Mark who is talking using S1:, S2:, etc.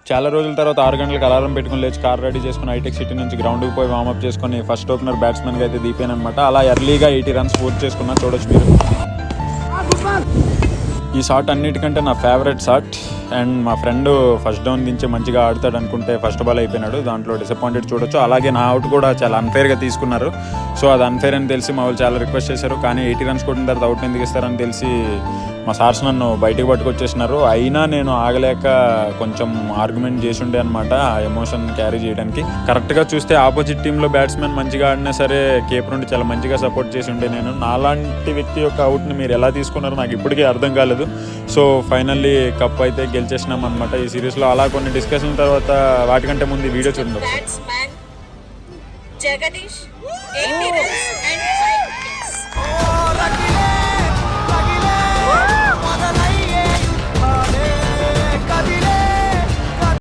S1: చాలా రోజుల తర్వాత 6 గంటలకు అలారం పెట్టుకుని లేచి కార్ రెడీ చేసుకుని హైటెక్ సిటీ నుంచి గ్రౌండ్కి పోయి వార్మప్ చేసుకుని ఫస్ట్ ఓపెనర్ బ్యాట్స్మెన్గా అయితే దిపాను అనమాట. అలా ఎర్లీగా 80 రన్స్ పూర్తి చేసుకున్నా చూడొచ్చు మీరు. ఈ షాట్ అన్నిటికంటే నా ఫేవరెట్ షాట్. అండ్ మా ఫ్రెండ్ ఫస్ట్ డౌన్ దించి మంచిగా ఆడతాడు అనుకుంటే ఫస్ట్ బాల్ అయిపోయినాడు, దాంట్లో డిసప్పాయింటెడ్ చూడొచ్చు. అలాగే నా అవుట్ కూడా చాలా అన్ఫేర్గా తీసుకున్నారు. సో అది అన్ఫేర్ అని తెలిసి మా వాళ్ళు చాలా రిక్వెస్ట్ చేశారు, కానీ 80 రన్స్ కొట్టిన తర్వాత అవుట్ ఎందుకు ఇస్తారని తెలిసి మా సార్స్ నన్ను బయటకు పట్టుకొచ్చేసినారు. అయినా నేను ఆగలేక కొంచెం ఆర్గ్యుమెంట్ చేసి ఉండే అనమాట, ఆ ఎమోషన్ క్యారీ చేయడానికి. కరెక్ట్గా చూస్తే ఆపోజిట్ టీంలో బ్యాట్స్మెన్ మంచిగా ఆడినా సరే కేప్ నుండి చాలా మంచిగా సపోర్ట్ చేసి ఉండే నేను. నాలాంటి వ్యక్తి యొక్క అవుట్ని మీరు ఎలా తీసుకున్నారో నాకు ఇప్పటికీ అర్థం కాలేదు. సో ఫైనల్లీ కప్ అయితే గెలిచేసినాం అనమాట ఈ సిరీస్లో. అలా కొన్ని డిస్కషన్ తర్వాత వాటికంటే ముందు వీడియో చూడండి.
S2: Jagadish 80 runs and